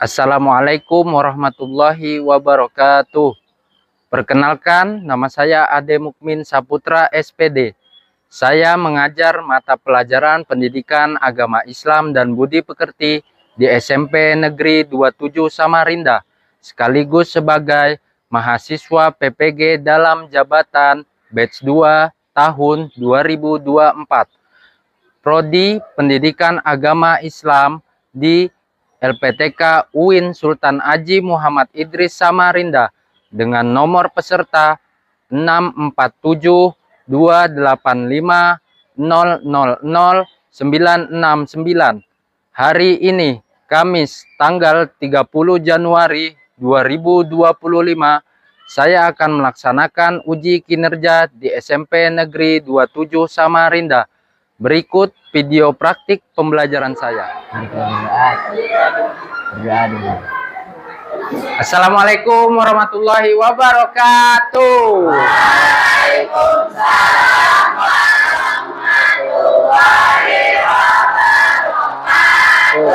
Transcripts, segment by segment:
Assalamualaikum warahmatullahi wabarakatuh. Perkenalkan, nama saya Ade Mukmin Saputra SPD. Saya mengajar mata pelajaran Pendidikan Agama Islam dan Budi Pekerti di SMP Negeri 27 Samarinda, sekaligus sebagai mahasiswa PPG dalam jabatan batch 2 tahun 2024. Prodi Pendidikan Agama Islam di LPTK UIN Sultan Haji Muhammad Idris Samarinda dengan nomor peserta 6472850000969. Hari ini, Kamis, tanggal 30 Januari 2025, saya akan melaksanakan uji kinerja di SMP Negeri 27 Samarinda. Berikut video praktik pembelajaran saya. Assalamualaikum warahmatullahi wabarakatuh. Waalaikumsalam warahmatullahi wabarakatuh.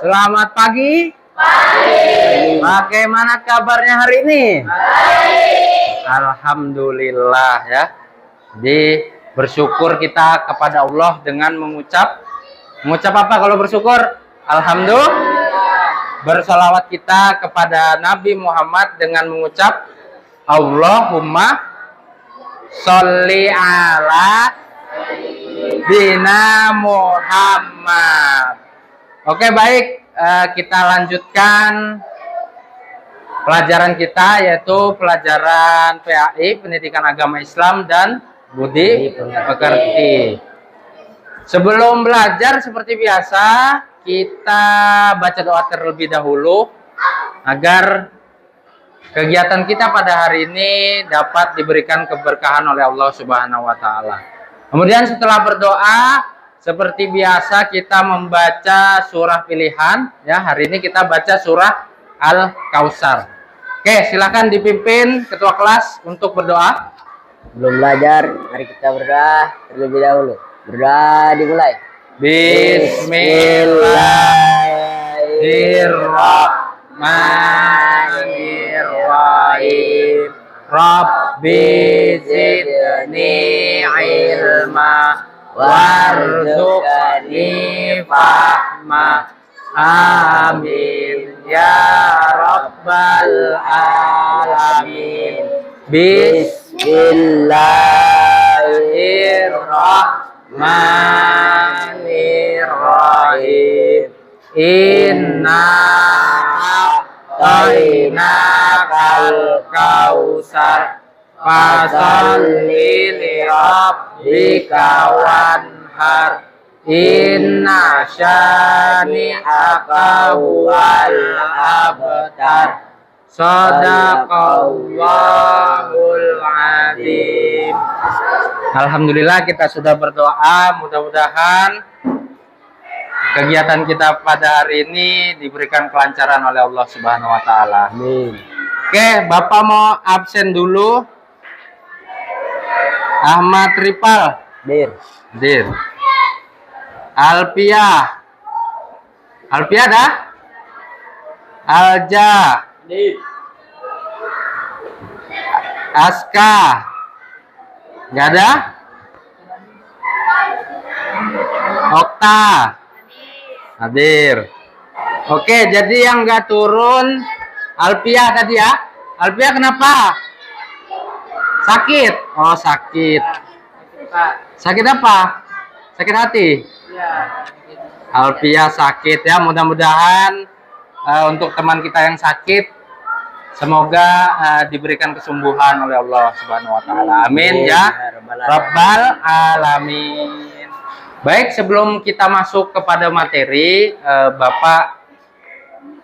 Selamat pagi. Pagi. Bagaimana kabarnya hari ini? Baik. Alhamdulillah ya. Bersyukur kita kepada Allah dengan mengucap apa kalau bersyukur? Alhamdulillah. Bersolawat kita kepada Nabi Muhammad dengan mengucap Allahumma sholli ala Sayyidina Muhammad. Oke, baik, kita lanjutkan pelajaran kita, yaitu pelajaran PAI Pendidikan Agama Islam dan Budi Pekerti. Sebelum belajar, seperti biasa, kita baca doa terlebih dahulu agar kegiatan kita pada hari ini dapat diberikan keberkahan oleh Allah Subhanahu wa Ta'ala. Kemudian setelah berdoa, seperti biasa kita membaca surah pilihan. Ya, hari ini kita baca surah Al-Kautsar. Oke, silakan dipimpin ketua kelas untuk berdoa. Belum belajar, mari kita berdoa terlebih dahulu. Berdoa dimulai. Bismillahirrahmanirrahim. Rabbi zidni ilma warzuqni fahma. Amin ya rabbal alamin. Bismillahirrahmanirrahim. Inna a'tainakal kautsar fasholli li rabbika wanhar. Inna syani'aka huwal abtar. Shadaqallahul adzim. Alhamdulillah, kita sudah berdoa. Mudah-mudahan kegiatan kita pada hari ini diberikan kelancaran oleh Allah Subhanahu wa Ta'ala. Amin. Oke, Bapak mau absen dulu. Ahmad Ripal. Dir. Alpia dah? Alja. Aska. Nggak ada? Okta. Hadir. Oke, jadi yang nggak turun Alpia tadi ya. Alpia kenapa? Sakit. Oh, sakit. Sakit apa? Sakit hati? Alpia sakit ya. Mudah-mudahan untuk teman kita yang sakit, semoga diberikan kesembuhan oleh Allah Subhanahu wa Ta'ala. Amin ya Rabbal alamin. Baik, sebelum kita masuk kepada materi, Bapak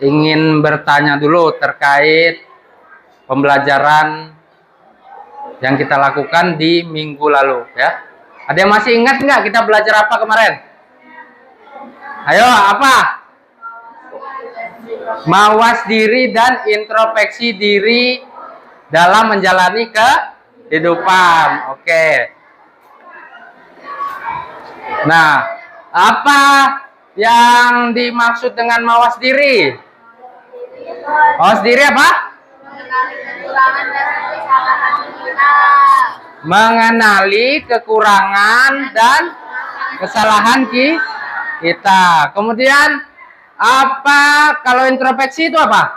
ingin bertanya dulu terkait pembelajaran yang kita lakukan di minggu lalu ya. Ada yang masih ingat nggak kita belajar apa kemarin? Ayo, apa? Mawas diri dan introspeksi diri dalam menjalani kehidupan. Oke. Nah, apa yang dimaksud dengan mawas diri? Oh, sendiri apa? Mengenali kekurangan dan kesalahan Kita. Kemudian apa kalau introspeksi itu apa?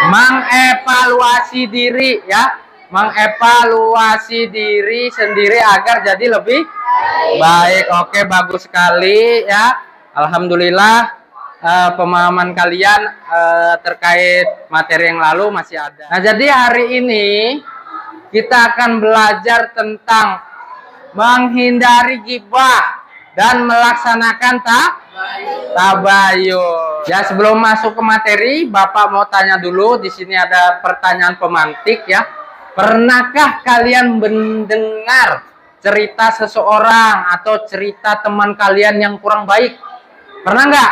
Mengevaluasi diri ya. Mengevaluasi diri sendiri agar jadi lebih baik. Oke, bagus sekali ya. Alhamdulillah pemahaman kalian terkait materi yang lalu masih ada. Nah, jadi hari ini kita akan belajar tentang menghindari gibah dan melaksanakan tabayun. Ya, sebelum masuk ke materi, Bapak mau tanya dulu. Di sini ada pertanyaan pemantik ya. Pernahkah kalian mendengar cerita seseorang atau cerita teman kalian yang kurang baik? Pernah nggak?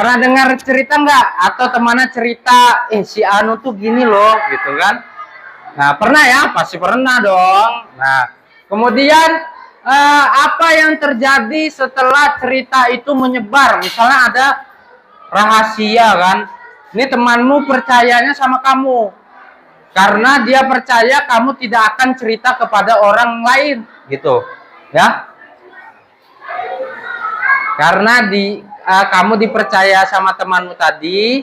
Pernah dengar cerita nggak? Atau temannya cerita, si Anu tuh gini loh, gitu kan? Nah, pernah ya? Pasti pernah dong. Nah, kemudian apa yang terjadi setelah cerita itu menyebar? Misalnya ada rahasia kan? Ini temanmu percayanya sama kamu. Karena dia percaya kamu tidak akan cerita kepada orang lain, gitu. Ya. Karena kamu dipercaya sama temanmu tadi,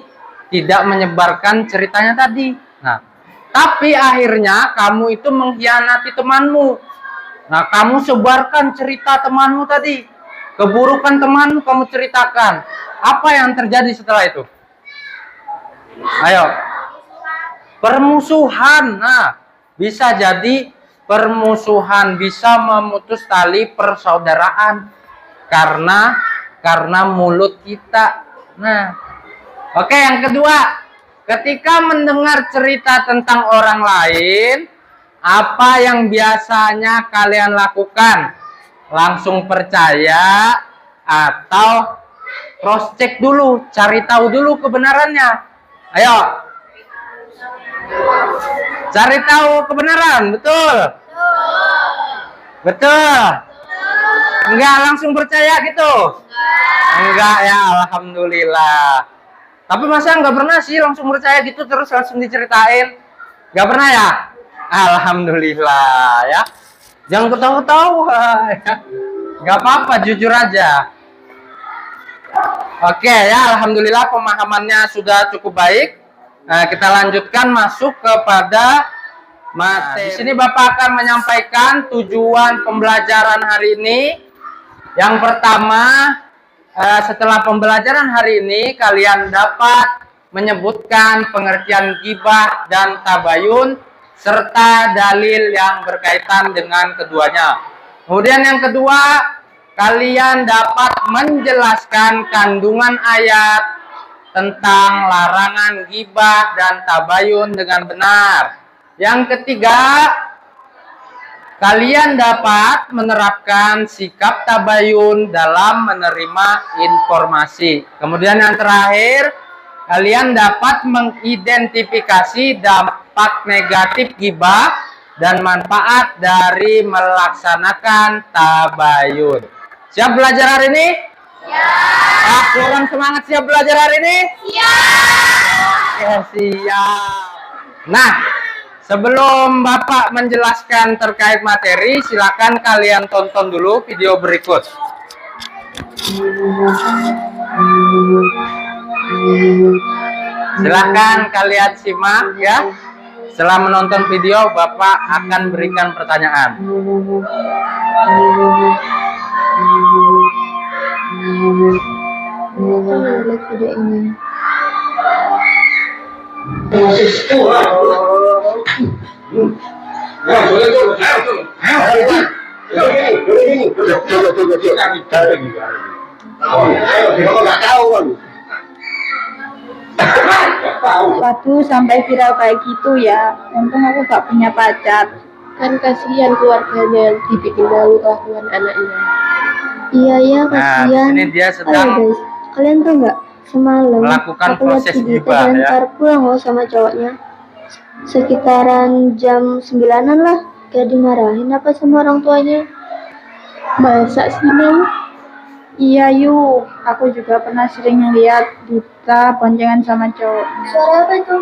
tidak menyebarkan ceritanya tadi. Nah, tapi akhirnya kamu itu mengkhianati temanmu. Nah, kamu sebarkan cerita temanmu tadi. Keburukan temanmu kamu ceritakan. Apa yang terjadi setelah itu? Ayo. Permusuhan. Nah, bisa jadi permusuhan, bisa memutus tali persaudaraan. Karena mulut kita. Nah, oke, yang kedua. Ketika mendengar cerita tentang orang lain, apa yang biasanya kalian lakukan? Langsung percaya atau cross check dulu, cari tahu dulu kebenarannya? Ayo. Cari tahu kebenaran, betul? Betul. Enggak langsung percaya gitu? Enggak ya, alhamdulillah. Tapi masa nggak pernah sih langsung percaya gitu terus langsung diceritain? Nggak pernah ya? Alhamdulillah ya. Jangan ketawa-ketawa ya. Nggak apa-apa, jujur aja. Oke ya, alhamdulillah pemahamannya sudah cukup baik. Nah, kita lanjutkan masuk kepada materi. Di sini Bapak akan menyampaikan tujuan pembelajaran hari ini. Yang pertama, setelah pembelajaran hari ini kalian dapat menyebutkan pengertian ghibah dan tabayun serta dalil yang berkaitan dengan keduanya. Kemudian yang kedua, kalian dapat menjelaskan kandungan ayat tentang larangan ghibah dan tabayun dengan benar. Yang ketiga, kalian dapat menerapkan sikap tabayun dalam menerima informasi. Kemudian yang terakhir, kalian dapat mengidentifikasi dampak negatif ghibah dan manfaat dari melaksanakan tabayun. Siap belajar hari ini? Siap. Kurang semangat siap belajar hari ini? Siap. Oke, siap. Nah, sebelum Bapak menjelaskan terkait materi, silakan kalian tonton dulu video berikut. Silahkan kalian simak ya. Setelah menonton video, Bapak akan berikan pertanyaan. Lihat video ini. Waduh, sampai viral kayak gitu ya. Untung aku gak punya pacar. Kan kasihan keluarganya dibikin malu kelakuan anaknya. Iya ya, kasihan. Ini dia sedang Ayo guys, kalian tahu nggak? Semalam melakukan aku lihat proses video gibah, ya. ntar pulang loh sama cowoknya. Sekitaran jam 9-an lah. Gak dimarahin apa sama orang tuanya? Masa sih Neng? Iya yuk, aku juga pernah sering lihat Dita boncengan sama cowoknya. Suara apa itu?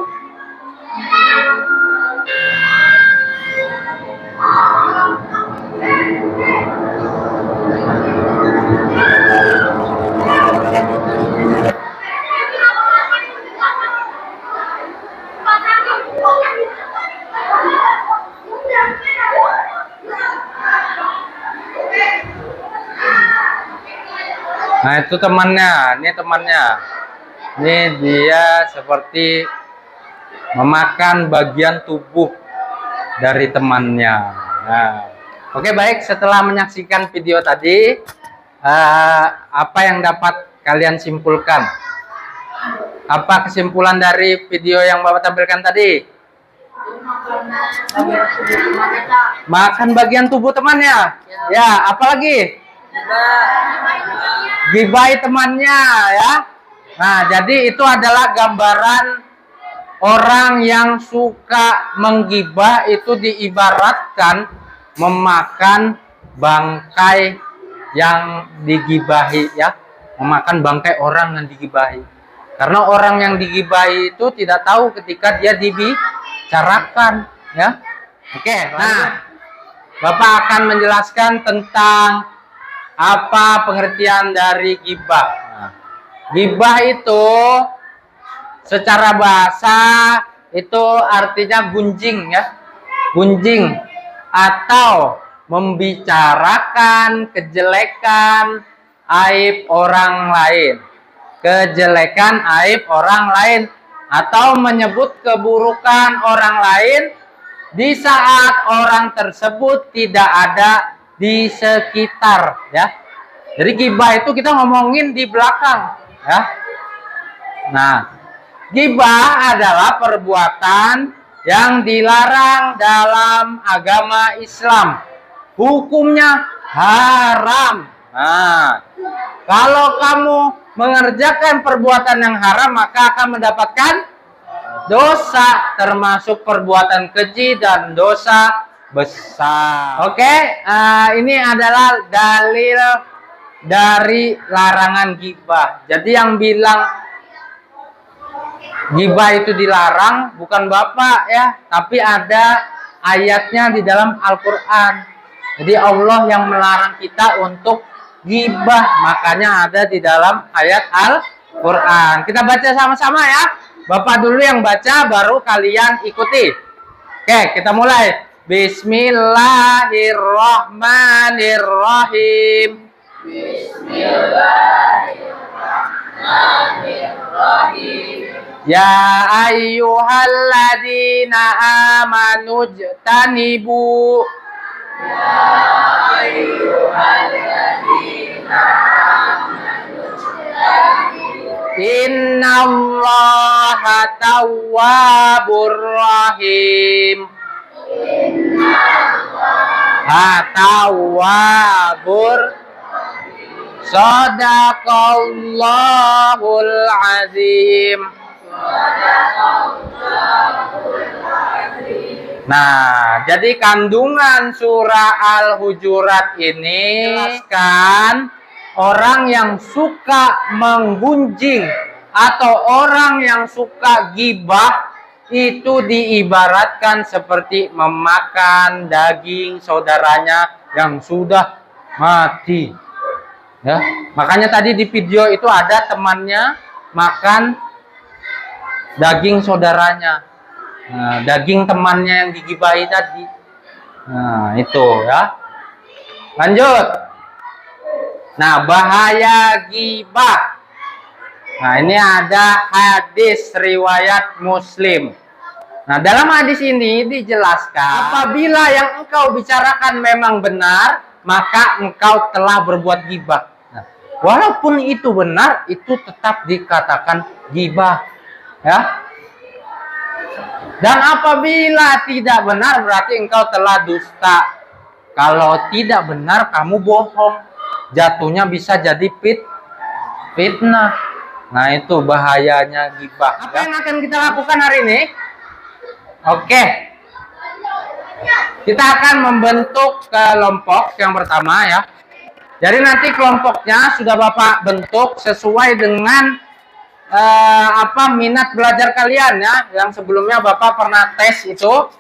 Nah, itu temannya, ini temannya. Ini dia seperti memakan bagian tubuh dari temannya. Nah, oke baik, setelah menyaksikan video tadi, apa yang dapat kalian simpulkan? Apa kesimpulan dari video yang Bapak tampilkan tadi? Makan bagian tubuh temannya. Ya, apalagi? Gibai temannya ya. Nah, jadi itu adalah gambaran orang yang suka menggibah itu diibaratkan memakan bangkai yang digibahi ya, memakan bangkai orang yang digibahi. Karena orang yang digibahi itu tidak tahu ketika dia dibicarakan ya. Oke, nah Bapak akan menjelaskan tentang apa pengertian dari gibah. Nah, gibah itu secara bahasa itu artinya gunjing ya, gunjing atau membicarakan kejelekan aib orang lain, kejelekan aib orang lain, atau menyebut keburukan orang lain di saat orang tersebut tidak ada di sekitar ya. Jadi gibah itu kita ngomongin di belakang ya. Nah, gibah adalah perbuatan yang dilarang dalam agama Islam. Hukumnya haram. Nah, kalau kamu mengerjakan perbuatan yang haram maka akan mendapatkan dosa, termasuk perbuatan keji dan dosa besar. Oke, ini adalah dalil dari larangan gibah. Jadi yang bilang gibah itu dilarang bukan Bapak ya, tapi ada ayatnya di dalam Al-Quran. Jadi Allah yang melarang kita untuk gibah, makanya ada di dalam ayat Al-Quran. Kita baca sama-sama ya. Bapak dulu yang baca, baru kalian ikuti. Oke, kita mulai. Bismillahirrahmanirrahim. Bismillahirrahmanirrahim. Ya ayyuhalladzina amanu jtanibu. Ya ayyuhalladzina amanu jtanibu. Innallaha tawwabur rahim. Tawwabur Sadaqallahul azim. Nah, jadi kandungan surah Al-Hujurat ini jelaskan orang yang suka menggunjing atau orang yang suka gibah itu diibaratkan seperti memakan daging saudaranya yang sudah mati. Ya, makanya tadi di video itu ada temannya makan daging saudaranya. Nah, daging temannya yang digibahi tadi. Nah, itu ya. Lanjut. Nah, bahaya gibah. Nah, ini ada hadis riwayat Muslim. Nah, dalam hadis ini dijelaskan apabila yang engkau bicarakan memang benar, maka engkau telah berbuat gibah. Nah, walaupun itu benar, itu tetap dikatakan gibah. Ya. Dan apabila tidak benar, berarti engkau telah dusta. Kalau tidak benar, kamu bohong. Jatuhnya bisa jadi fitnah. Nah, itu bahayanya gibah. Apa yang akan kita lakukan hari ini? Oke. Kita akan membentuk kelompok yang pertama ya. Jadi nanti kelompoknya sudah Bapak bentuk sesuai dengan minat belajar kalian ya. Yang sebelumnya Bapak pernah tes itu.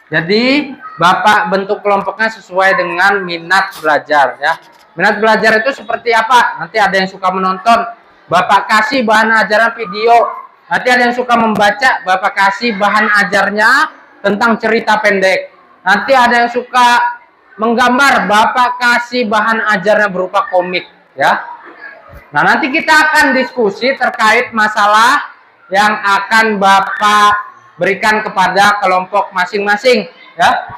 Jadi Bapak bentuk kelompoknya sesuai dengan minat belajar ya. Minat belajar itu seperti apa? Nanti ada yang suka menonton, Bapak kasih bahan ajaran video. Nanti ada yang suka membaca, Bapak kasih bahan ajarnya tentang cerita pendek. Nanti ada yang suka menggambar, Bapak kasih bahan ajarnya berupa komik ya. Nah, nanti kita akan diskusi terkait masalah yang akan Bapak berikan kepada kelompok masing-masing ya.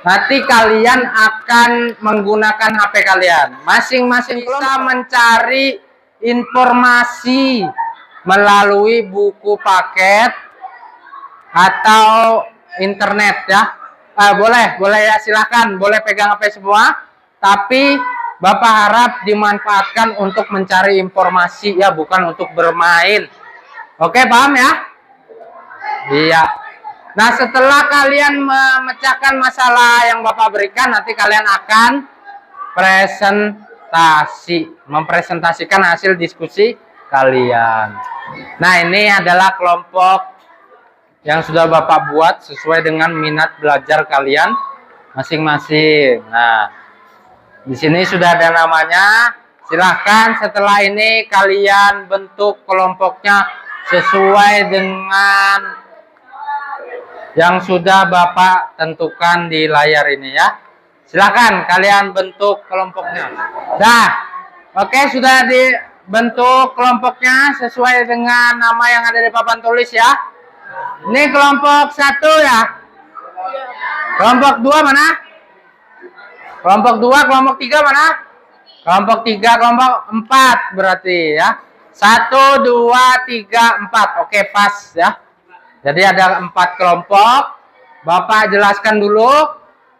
Nanti kalian akan menggunakan HP kalian. Masing-masing bisa mencari informasi melalui buku paket atau internet ya. Boleh ya, silahkan. Boleh pegang HP semua. Tapi Bapak harap dimanfaatkan untuk mencari informasi ya, bukan untuk bermain. Oke, paham ya? Iya. Nah, setelah kalian memecahkan masalah yang Bapak berikan, nanti kalian akan mempresentasikan hasil diskusi kalian. Nah, ini adalah kelompok yang sudah Bapak buat sesuai dengan minat belajar kalian masing-masing. Nah, di sini sudah ada namanya. Silahkan setelah ini kalian bentuk kelompoknya sesuai dengan yang sudah Bapak tentukan di layar ini ya. Silakan kalian bentuk kelompoknya. Nah, oke, sudah dibentuk kelompoknya sesuai dengan nama yang ada di papan tulis ya. Ini kelompok 1 ya. Kelompok 2 mana? Kelompok 2, kelompok 3 mana? Kelompok 3, kelompok 4 berarti ya. 1, 2, 3, 4. Oke, pas ya. Jadi ada 4 kelompok. Bapak jelaskan dulu.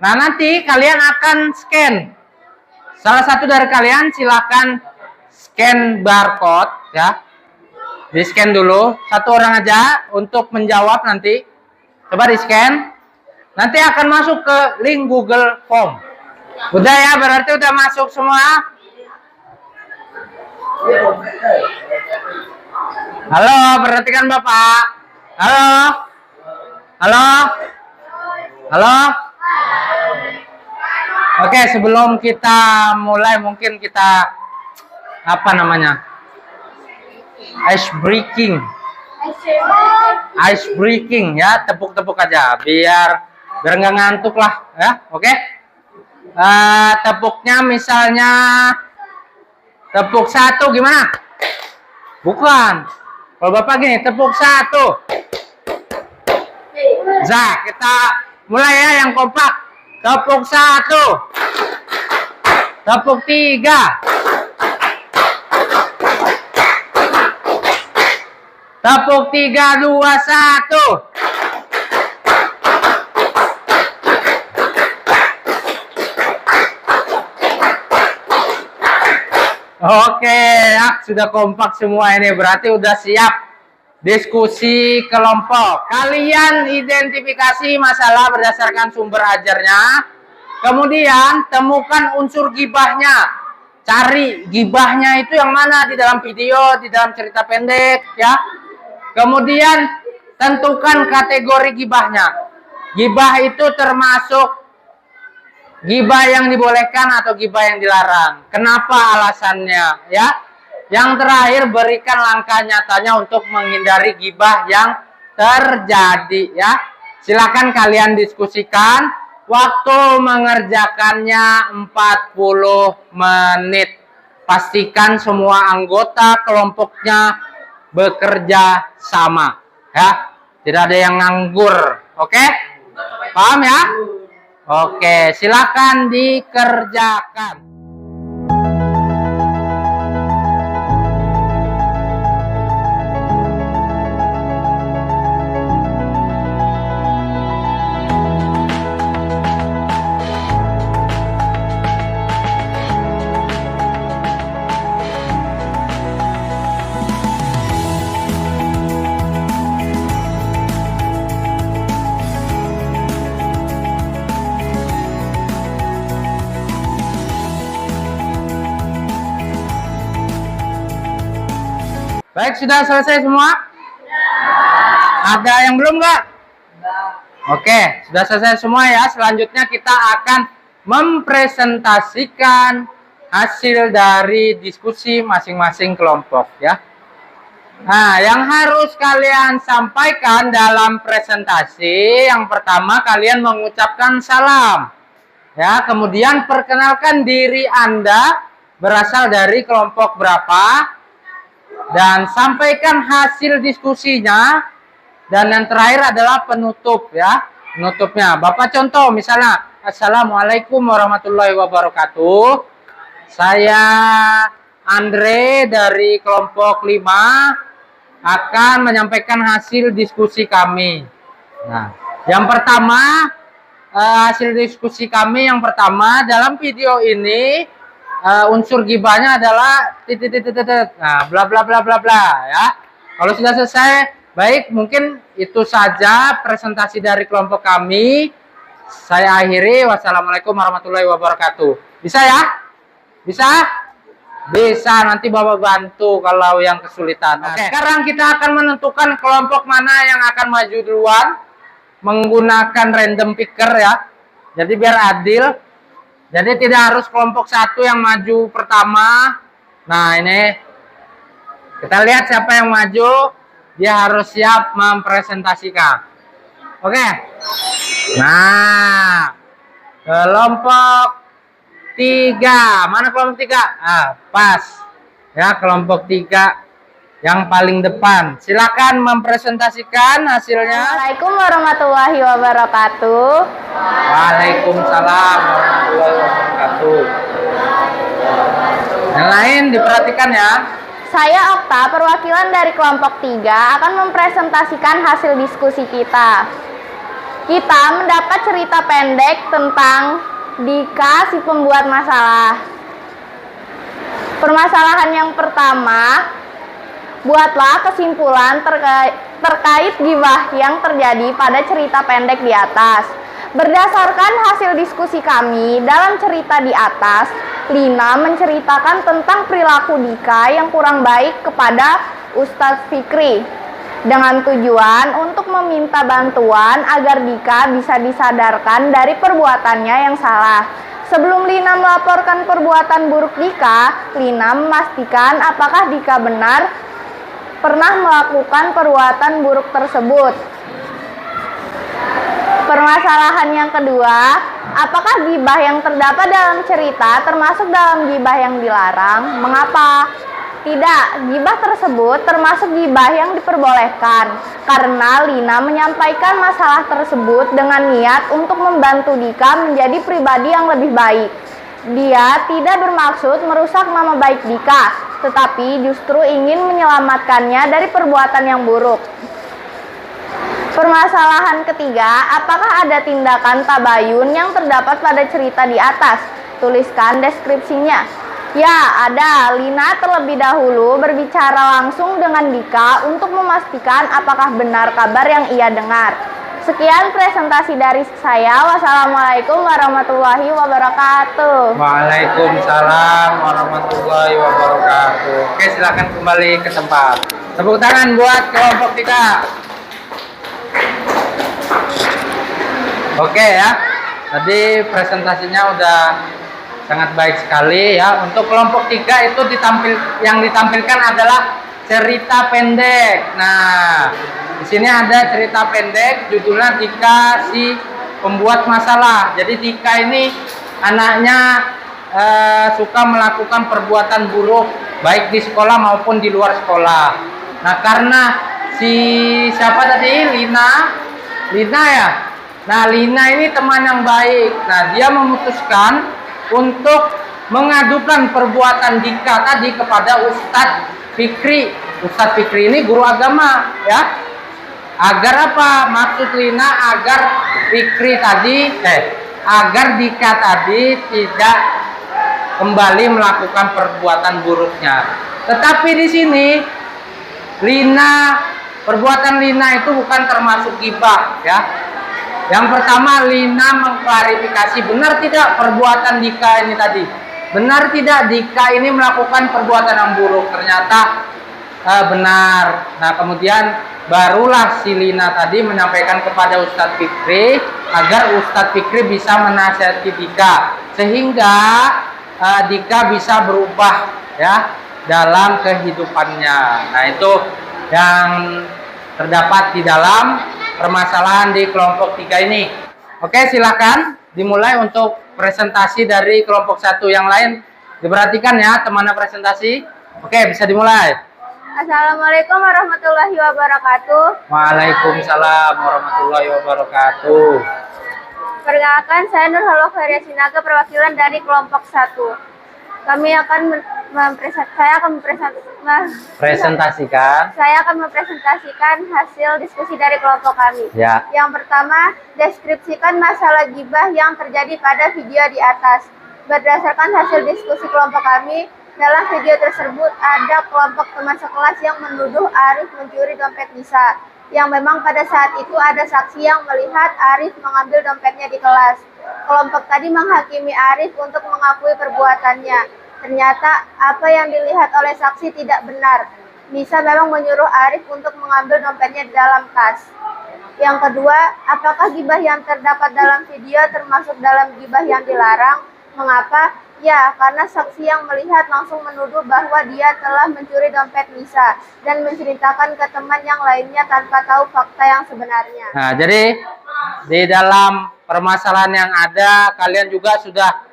Nah, nanti kalian akan scan. Salah satu dari kalian silakan scan barcode ya. Di scan dulu. 1 orang aja untuk menjawab nanti. Coba di scan. Nanti akan masuk ke link Google Form. Udah ya, berarti udah masuk semua. Halo, perhatikan Bapak. Halo. Halo. Halo. Oke, sebelum kita mulai mungkin kita ice breaking ya, tepuk-tepuk aja biar nggak ngantuk lah ya. Oke. Tepuknya misalnya tepuk 1 gimana? Bukan. Kalau Bapak gini, tepuk 1. Kita mulai ya yang kompak. Tepuk 1. Tepuk 3. Tepuk 3, 2, 1. Oke ya, sudah kompak semua ini. Berarti udah siap diskusi kelompok. Kalian identifikasi masalah berdasarkan sumber ajarnya. Kemudian temukan unsur gibahnya. Cari gibahnya itu yang mana di dalam video, di dalam cerita pendek ya. Kemudian tentukan kategori gibahnya. Gibah itu termasuk gibah yang dibolehkan atau gibah yang dilarang. Kenapa alasannya ya? Yang terakhir, berikan langkah nyatanya untuk menghindari gibah yang terjadi ya. Silakan kalian diskusikan. Waktu mengerjakannya 40 menit. Pastikan semua anggota kelompoknya bekerja sama ya. Tidak ada yang nganggur. Oke? Paham ya? Oke, silakan dikerjakan. Baik, sudah selesai semua? Ada yang belum nggak? Oke, sudah selesai semua ya. Selanjutnya kita akan mempresentasikan hasil dari diskusi masing-masing kelompok ya. Nah, yang harus kalian sampaikan dalam presentasi, yang pertama kalian mengucapkan salam. Ya, kemudian perkenalkan diri Anda berasal dari kelompok berapa dan sampaikan hasil diskusinya, dan yang terakhir adalah penutup ya. Penutupnya, Bapak contoh misalnya, Assalamualaikum warahmatullahi wabarakatuh. Saya Andre dari kelompok 5 akan menyampaikan hasil diskusi kami. Nah, yang pertama hasil diskusi kami yang pertama dalam video ini unsur gibahnya adalah nah bla bla bla bla bla ya. Kalau sudah selesai, baik, mungkin itu saja presentasi dari kelompok kami. Saya akhiri. Wassalamualaikum warahmatullahi wabarakatuh. Bisa ya? Bisa? Bisa, nanti Bapak bantu kalau yang kesulitan. Oke. Sekarang kita akan menentukan kelompok mana yang akan maju duluan menggunakan random picker ya. Jadi biar adil. Jadi tidak harus kelompok satu yang maju pertama. Nah, ini kita lihat siapa yang maju. Dia harus siap mempresentasikan. Oke. Nah, kelompok 3. Mana kelompok 3? Ah, pas. Ya, kelompok 3 yang paling depan. Silakan mempresentasikan hasilnya. Assalamualaikum warahmatullahi wabarakatuh. Waalaikumsalam warahmatullahi wabarakatuh. Yang lain diperhatikan ya. Saya Okta, perwakilan dari kelompok 3 akan mempresentasikan hasil diskusi kita. Kita mendapat cerita pendek tentang Dika, si pembuat masalah. Permasalahan yang pertama, buatlah kesimpulan terkait gibah yang terjadi pada cerita pendek di atas. Berdasarkan hasil diskusi kami, dalam cerita di atas, Lina menceritakan tentang perilaku Dika yang kurang baik kepada Ustadz Fikri, dengan tujuan untuk meminta bantuan agar Dika bisa disadarkan dari perbuatannya yang salah. Sebelum Lina melaporkan perbuatan buruk Dika, Lina memastikan apakah Dika benar pernah melakukan perbuatan buruk tersebut. Permasalahan yang kedua, apakah gibah yang terdapat dalam cerita termasuk dalam gibah yang dilarang? Mengapa? Tidak, gibah tersebut termasuk gibah yang diperbolehkan karena Lina menyampaikan masalah tersebut dengan niat untuk membantu Dika menjadi pribadi yang lebih baik. Dia tidak bermaksud merusak nama baik Dika, tetapi justru ingin menyelamatkannya dari perbuatan yang buruk. Permasalahan ketiga, apakah ada tindakan tabayun yang terdapat pada cerita di atas? Tuliskan deskripsinya. Ya, ada. Lina terlebih dahulu berbicara langsung dengan Dika untuk memastikan apakah benar kabar yang ia dengar. Sekian presentasi dari saya. Wassalamualaikum warahmatullahi wabarakatuh. Waalaikumsalam warahmatullahi wabarakatuh. Oke, silakan kembali ke tempat. Tepuk tangan buat kelompok 3. Oke ya, tadi presentasinya udah sangat baik sekali ya. Untuk kelompok 3 itu yang ditampilkan adalah cerita pendek. Nah, di sini ada cerita pendek, judulnya Dika, si pembuat masalah. Jadi Dika ini anaknya suka melakukan perbuatan buruk baik di sekolah maupun di luar sekolah. Nah, karena si siapa tadi, Lina ya. Nah, Lina ini teman yang baik. Nah, dia memutuskan untuk mengadukan perbuatan Dika tadi kepada Ustadz Fikri. Ustadz Fikri ini guru agama ya. Agar apa? Maksud Lina agar Fikri tadi agar Dika tadi tidak kembali melakukan perbuatan buruknya. Tetapi di sini perbuatan Lina itu bukan termasuk gibah ya. Yang pertama, Lina mengklarifikasi benar tidak perbuatan Dika ini tadi. Benar tidak Dika ini melakukan perbuatan yang buruk. Ternyata benar. Nah, kemudian barulah si Lina tadi menyampaikan kepada Ustadz Fikri agar Ustadz Fikri bisa menasihati Dika sehingga Dika bisa berubah ya dalam kehidupannya. Nah, itu yang terdapat di dalam permasalahan di kelompok 3 ini. Oke, silakan dimulai untuk presentasi dari kelompok 1 yang lain. Diperhatikan ya teman presentasi. Oke, bisa dimulai. Assalamualaikum warahmatullahi wabarakatuh. Waalaikumsalam warahmatullahi wabarakatuh. Perkenalkan, saya Nur Halo Feria Sinaga, perwakilan dari kelompok 1. Saya akan mempresentasikan hasil diskusi dari kelompok kami. Ya. Yang pertama, deskripsikan masalah gibah yang terjadi pada video di atas. Berdasarkan hasil diskusi kelompok kami, dalam video tersebut ada kelompok teman sekelas yang menuduh Arif mencuri dompet Nisa, yang memang pada saat itu ada saksi yang melihat Arif mengambil dompetnya di kelas. Kelompok tadi menghakimi Arif untuk mengakui perbuatannya. Ternyata apa yang dilihat oleh saksi tidak benar. Nisa memang menyuruh Arif untuk mengambil dompetnya di dalam tas. Yang kedua, apakah gibah yang terdapat dalam video termasuk dalam gibah yang dilarang? Mengapa? Ya, karena saksi yang melihat langsung menuduh bahwa dia telah mencuri dompet Nisa dan menceritakan ke teman yang lainnya tanpa tahu fakta yang sebenarnya. Nah, jadi di dalam permasalahan yang ada, kalian juga sudah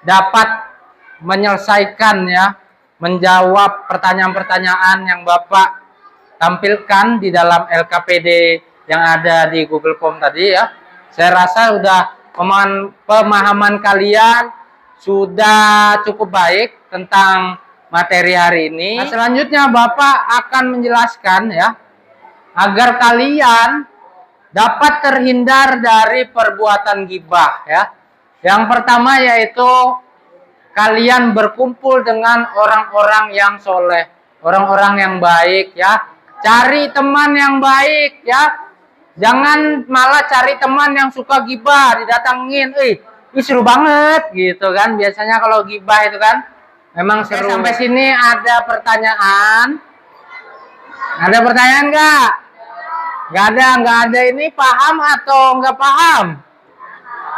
dapat menyelesaikan ya, menjawab pertanyaan-pertanyaan yang Bapak tampilkan di dalam LKPD yang ada di Google Form tadi ya. Saya rasa sudah pemahaman kalian sudah cukup baik tentang materi hari ini. Nah, selanjutnya Bapak akan menjelaskan ya agar kalian dapat terhindar dari perbuatan gibah ya. Yang pertama yaitu kalian berkumpul dengan orang-orang yang soleh, orang-orang yang baik ya. Cari teman yang baik ya. Jangan malah cari teman yang suka gibah, didatangin, Ih, seru banget gitu kan. Biasanya kalau gibah itu kan memang seru. Sampai sini ada pertanyaan? Ada pertanyaan nggak? Nggak ada. Ini paham atau nggak paham?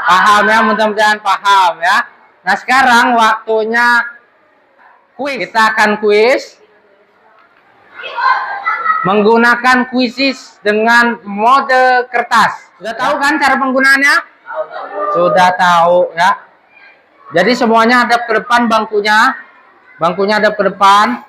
Paham ya, mudah-mudahan paham ya. Nah, sekarang waktunya kuis. Kita akan kuis menggunakan kuisis dengan mode kertas. Sudah tahu kan cara penggunaannya? Sudah tahu ya. Jadi semuanya hadap ke depan bangkunya. Bangkunya hadap ke depan.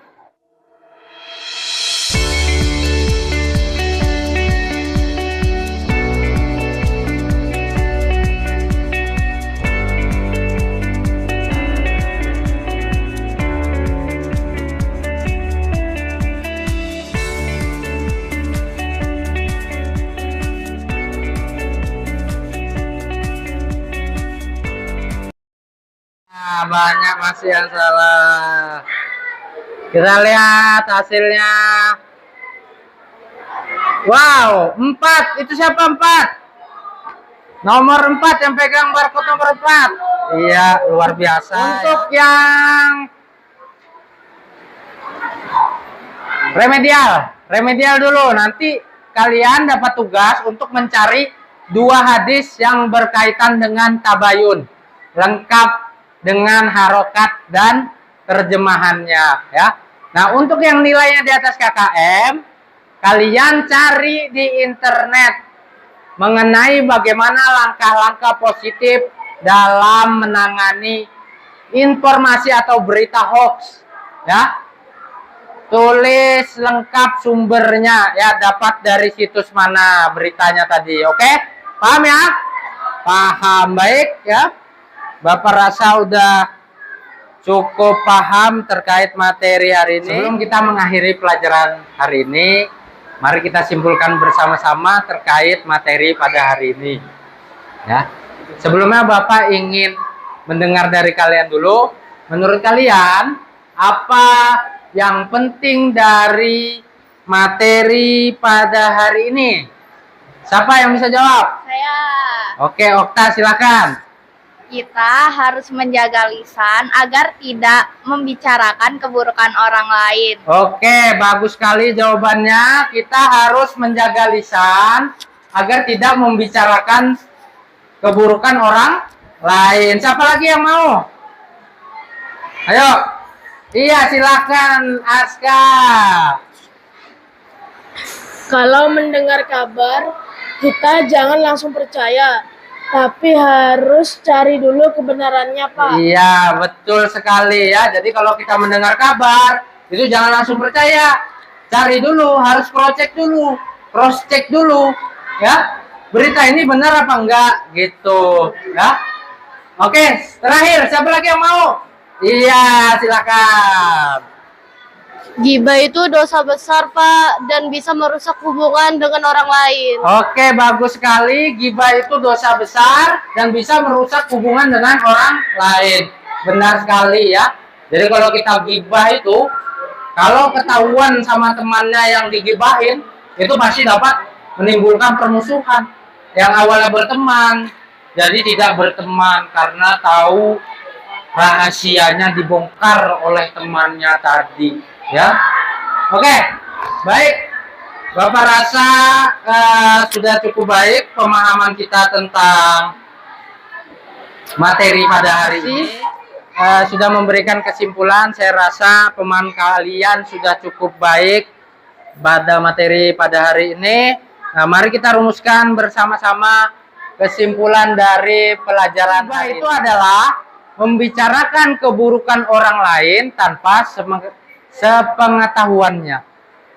Banyak masih yang salah. Kita lihat hasilnya. Wow, 4. Itu siapa 4? Nomor 4 yang pegang barcode nomor 4. Iya, luar biasa. Untuk ya. Yang remedial dulu. Nanti kalian dapat tugas untuk mencari 2 hadis yang berkaitan dengan tabayun. Lengkap dengan harokat dan terjemahannya ya. Nah, untuk yang nilainya di atas KKM, kalian cari di internet mengenai bagaimana langkah-langkah positif dalam menangani informasi atau berita hoax ya. Tulis lengkap sumbernya ya, dapat dari situs mana beritanya tadi. Oke? Paham ya? Paham, baik ya. Bapak rasa udah cukup paham terkait materi hari ini. Sebelum kita mengakhiri pelajaran hari ini, mari kita simpulkan bersama-sama terkait materi pada hari ini. Ya. Sebelumnya Bapak ingin mendengar dari kalian dulu, menurut kalian apa yang penting dari materi pada hari ini? Siapa yang bisa jawab? Saya. Oke, Okta silakan. kita harus menjaga lisan agar tidak membicarakan keburukan orang lain. Oke, bagus sekali jawabannya. Kita harus menjaga lisan agar tidak membicarakan keburukan orang lain. Siapa lagi yang mau? Ayo. Iya, silakan Aska. Kalau mendengar kabar, kita jangan langsung percaya, tapi harus cari dulu kebenarannya, Pak. Iya, betul sekali ya. Jadi kalau kita mendengar kabar, itu jangan langsung percaya. Cari dulu, harus cross-check dulu, ya. Berita ini benar apa enggak gitu, ya. Oke, terakhir siapa lagi yang mau? Iya, silakan. Gibah itu dosa besar, Pak, dan bisa merusak hubungan dengan orang lain. Oke, bagus sekali. Gibah itu dosa besar dan bisa merusak hubungan dengan orang lain. Benar sekali ya. Jadi kalau kita gibah itu, kalau ketahuan sama temannya yang digibahin, itu pasti dapat menimbulkan permusuhan. Yang awalnya berteman, jadi tidak berteman karena tahu rahasianya dibongkar oleh temannya tadi. Ya, oke, baik. Bapak rasa sudah cukup baik pemahaman kita tentang materi pada hari ini. Sudah memberikan kesimpulan. Saya rasa pemahaman kalian sudah cukup baik pada materi pada hari ini. Nah, mari kita rumuskan bersama-sama kesimpulan dari pelajaran hari itu adalah membicarakan keburukan orang lain tanpa sepengetahuannya.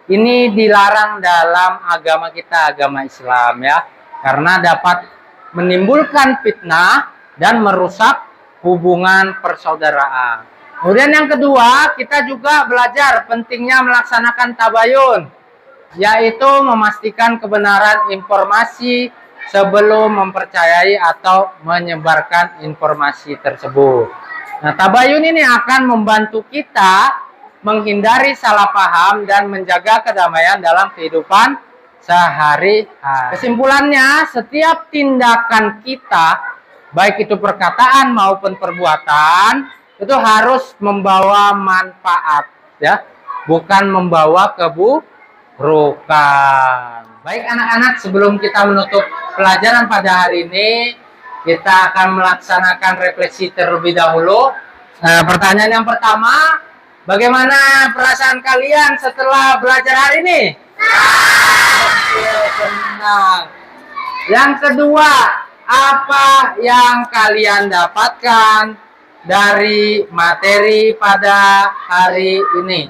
Ini dilarang dalam agama kita, agama Islam ya, karena dapat menimbulkan fitnah dan merusak hubungan persaudaraan. Kemudian yang kedua, kita juga belajar pentingnya melaksanakan tabayun, yaitu memastikan kebenaran informasi sebelum mempercayai atau menyebarkan informasi tersebut. Nah, tabayun ini akan membantu kita menghindari salah paham dan menjaga kedamaian dalam kehidupan sehari-hari. Kesimpulannya, setiap tindakan kita, baik itu perkataan maupun perbuatan, itu harus membawa manfaat, ya, bukan membawa keburukan. Baik anak-anak, sebelum kita menutup pelajaran pada hari ini, kita akan melaksanakan refleksi terlebih dahulu. Pertanyaan yang pertama, bagaimana perasaan kalian setelah belajar hari ini? Senang. Yang kedua, apa yang kalian dapatkan dari materi pada hari ini?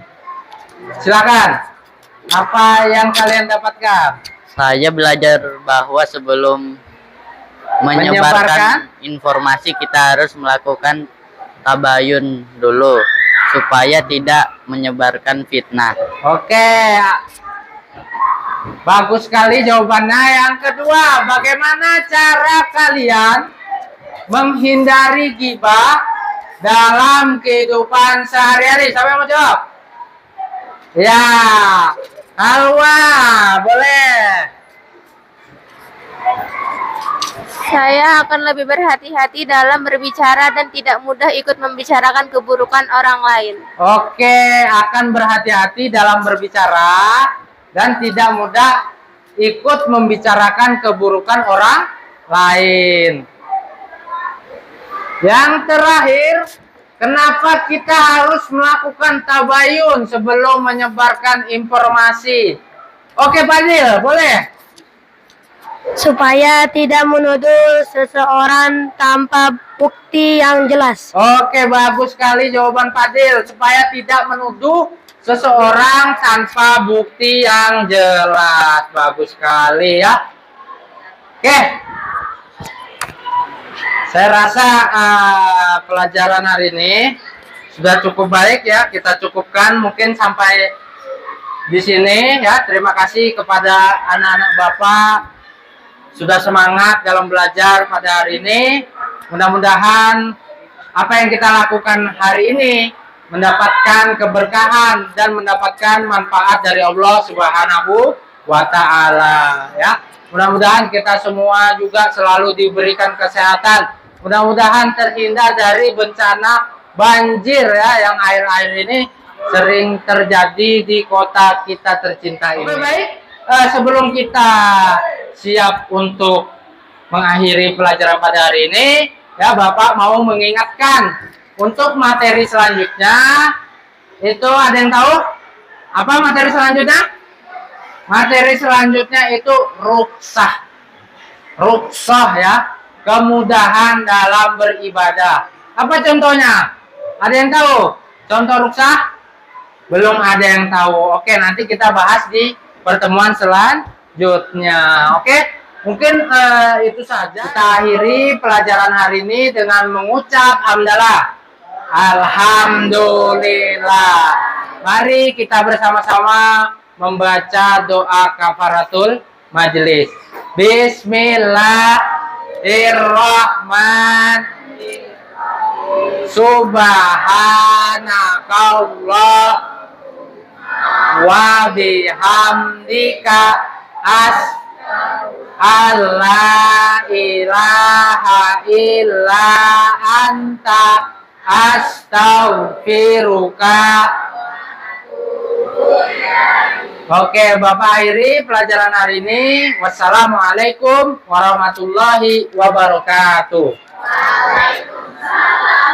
Silakan. Apa yang kalian dapatkan? Saya belajar bahwa sebelum menyebarkan informasi kita harus melakukan tabayun dulu supaya tidak menyebarkan fitnah. Oke. Bagus sekali jawabannya. Yang kedua, bagaimana cara kalian menghindari ghibah dalam kehidupan sehari-hari? Siapa yang mau jawab? Ya, Halwa, boleh. Saya akan lebih berhati-hati dalam berbicara dan tidak mudah ikut membicarakan keburukan orang lain. Oke, akan berhati-hati dalam berbicara dan tidak mudah ikut membicarakan keburukan orang lain. Yang terakhir, kenapa kita harus melakukan tabayun sebelum menyebarkan informasi? Oke, Fadil, boleh? Supaya tidak menuduh seseorang tanpa bukti yang jelas. Oke, bagus sekali jawaban Fadil. Supaya tidak menuduh seseorang tanpa bukti yang jelas. Bagus sekali ya. Oke. Saya rasa pelajaran hari ini sudah cukup baik ya. Kita cukupkan mungkin sampai di sini ya. Terima kasih kepada anak-anak Bapak sudah semangat dalam belajar pada hari ini. Mudah-mudahan apa yang kita lakukan hari ini mendapatkan keberkahan dan mendapatkan manfaat dari Allah Subhanahu wa Ta'ala ya. Mudah-mudahan kita semua juga selalu diberikan kesehatan mudah-mudahan terhindar dari bencana banjir ya, yang air-air ini sering terjadi di kota kita tercinta ini. Oke, baik, sebelum kita siap untuk mengakhiri pelajaran pada hari ini, ya Bapak mau mengingatkan untuk materi selanjutnya. Itu ada yang tahu apa materi selanjutnya? Materi selanjutnya itu ruksah. Ruksah ya, kemudahan dalam beribadah. Apa contohnya? Ada yang tahu? Contoh ruksah? Belum ada yang tahu. Oke, nanti kita bahas di pertemuan selanjutnya. Oke, mungkin itu saja. Kita akhiri pelajaran hari ini dengan mengucap hamdalah. Alhamdulillah. Mari kita bersama-sama membaca doa kafaratul majelis. Bismillahirrahmanirrahim. Subhanakallah wa bihamdika alla ilaha illa anta astaghfiruka. Oke, Bapak akhiri pelajaran hari ini. Wassalamualaikum warahmatullahi wabarakatuh. Waalaikumsalam.